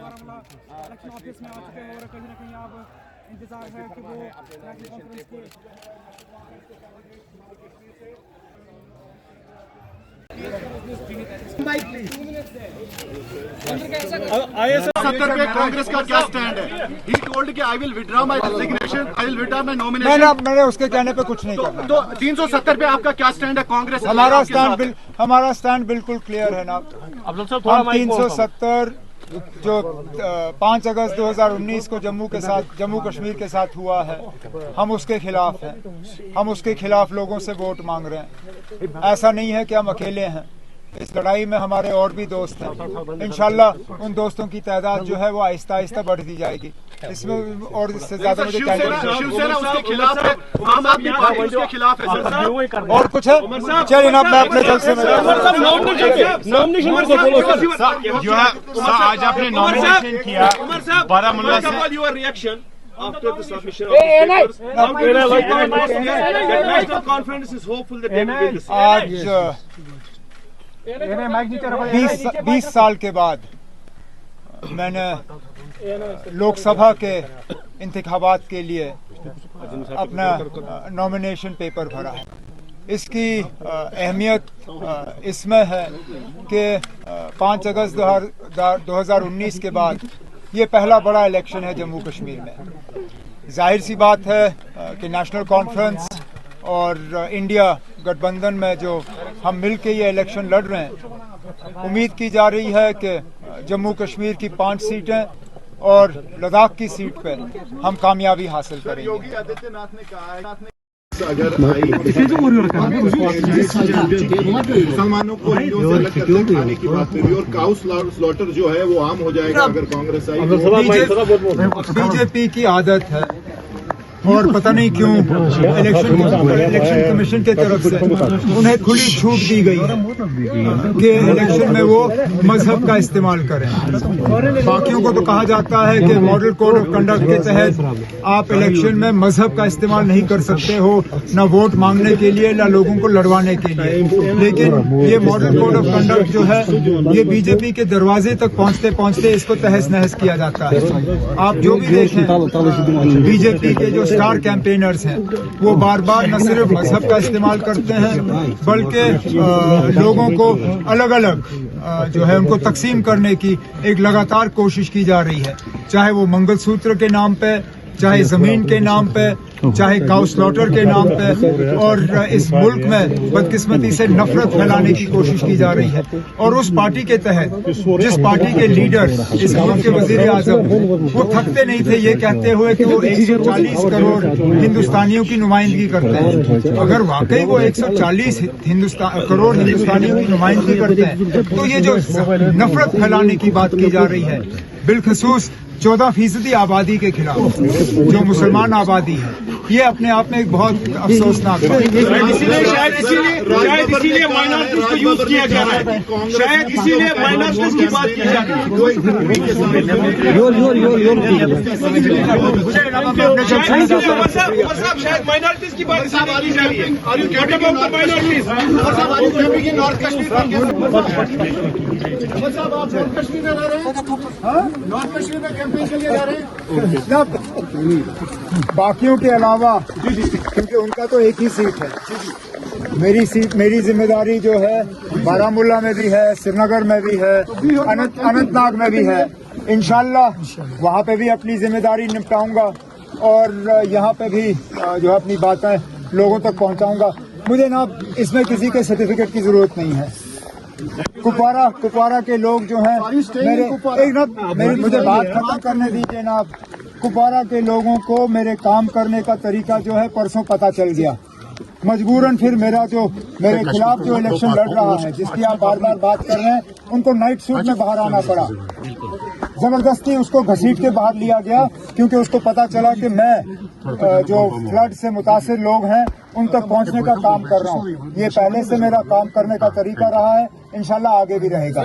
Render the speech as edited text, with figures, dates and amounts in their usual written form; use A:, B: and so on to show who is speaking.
A: Baramulla election office में आ चुके हैं और कहीं ना कहीं अब इंतजार है कि वो नेशनल कॉन्फ्रेंस के
B: IS-70 पे कांग्रेस का क्या स्टैंड है? He told कि I will withdraw my resignation, I will withdraw my nomination.
C: मैंने उसके कहने पे कुछ नहीं करना।
B: तो 370 पे आपका क्या स्टैंड है? कांग्रेस
C: हमारा स्टैंड बिल्कुल क्लियर है ना। हम 370 जो 5 अगस्त 2019 को जम्मू कश्मीर के साथ हुआ है, हम उसके खिलाफ हैं। हम उसके खिलाफ लोगों से वोट मांग रहे हैं। ऐसा नहीं है कि हम अकेले हैं, इस लड़ाई में हमारे और भी दोस्त हैं। इंशाल्लाह उन दोस्तों की तादाद जो है वो आहिस्ता आहिस्ता बढ़ती जाएगी। इसमें और इससे ज्यादा मुझे
B: शिवसेना उसके खिलाफ है, आम आदमी पार्टी उसके खिलाफ है।
C: और कुछ है? चलिए ना, मैं अपने जलसे में
D: जो है आज आपने नॉमिनेशन किया बारामूला से।
E: After the submission of the papers, the national conference is hopeful that they will win the seat.
C: आज 20 साल के बाद मैंने लोकसभा के इंतखाबात के लिए अपना नॉमिनेशन पेपर भरा है। इसकी अहमियत इसमें है कि 5 अगस्त 2019 के बाद ये पहला बड़ा इलेक्शन है जम्मू कश्मीर में। जाहिर सी बात है कि नेशनल कॉन्फ्रेंस और इंडिया गठबंधन में जो हम मिलके ये इलेक्शन लड़ रहे हैं, उम्मीद की जा रही है कि जम्मू कश्मीर की 5 सीटें और लद्दाख की सीट पे हम कामयाबी हासिल करेंगे।
B: योगी आदित्यनाथ ने कहा है
F: अगर मुसलमानों को हिंदुओं से अलग करके खाने की बात करी और काउ स्लॉटर जो है वो आम हो जाएगा अगर कांग्रेस आई।
C: बीजेपी की आदत है और पता नहीं क्यों इलेक्शन कमीशन के तरफ से उन्हें खुली छूट दी गई कि इलेक्शन में वो मजहब का इस्तेमाल करें। बाकियों को तो कहा जाता है कि मॉडल कोड ऑफ कंडक्ट के तहत आप इलेक्शन में मजहब का इस्तेमाल नहीं कर सकते हो, न वोट मांगने के लिए न लोगों को लड़वाने के लिए। लेकिन ये मॉडल कोड ऑफ कंडक्ट जो है ये बीजेपी के दरवाजे तक पहुंचते पहुंचते इसको तहस नहस किया जाता है। आप जो भी देखें बीजेपी के जो स्टार कैंपेनर्स हैं वो बार बार न सिर्फ मजहब का इस्तेमाल करते हैं बल्कि लोगों को अलग अलग जो है उनको तकसीम करने की एक लगातार कोशिश की जा रही है, चाहे वो मंगलसूत्र के नाम पे, चाहे जमीन के नाम पे, चाहे काउ स्लॉटर के नाम पे। और इस मुल्क में बदकिस्मती से नफरत फैलाने की कोशिश की जा रही है। और उस पार्टी के तहत जिस पार्टी के लीडर इस मुल्क के वजीर आजम वो थकते नहीं थे ये कहते हुए कि वो 140 करोड़ हिंदुस्तानियों की नुमाइंदगी करते हैं। अगर वाकई वो 140 करोड़ हिंदुस्तानियों की नुमाइंदगी करते हैं तो ये जो नफरत फैलाने की बात की जा रही है बिलखसूस 14% आबादी के खिलाफ जो मुसलमान आबादी है, ये अपने आप में एक बहुत अफसोसनाक बात है।
E: शायद इसीलिए माइनॉरिटीज को यूज किया जा रहा है, शायद इसीलिए माइनॉरिटीज की बात की जा रही है। शायद माइनॉरिटीज की बात की जा रही है।
B: नॉर्थ कश्मीर में रह रहे हैं, नॉर्थ कश्मीर में कैंपेन के लिए जा रहे हैं।
C: बाकियों के अलावा क्योंकि उनका तो एक ही सीट है, मेरी जिम्मेदारी जो है बारामूला में भी है, श्रीनगर में भी है, अनंतनाग में भी है। इंशाल्लाह वहाँ पे भी अपनी जिम्मेदारी निपटाऊंगा और यहाँ पे भी जो अपनी बातें लोगों तक पहुँचाऊंगा। मुझे ना इसमें किसी के सर्टिफिकेट की जरूरत नहीं है। कुपवारा के लोग जो हैं मुझे बात खत्म करने दीजिए ना। कुपवारा के लोगों को मेरे काम करने का तरीका जो है परसों पता चल गया। मजबूरन फिर मेरे खिलाफ जो इलेक्शन लड़ रहा है, जिसकी आप बार बार बात कर रहे हैं, उनको नाइट सूट में बाहर आना पड़ा। जबरदस्ती उसको घसीट के बाहर लिया गया क्योंकि उसको पता चला कि मैं जो फ्लड से मुतासिर लोग हैं उन तक पहुंचने का काम कर रहा हूं। ये पहले से मेरा काम करने का तरीका रहा है, इंशाल्लाह आगे भी रहेगा।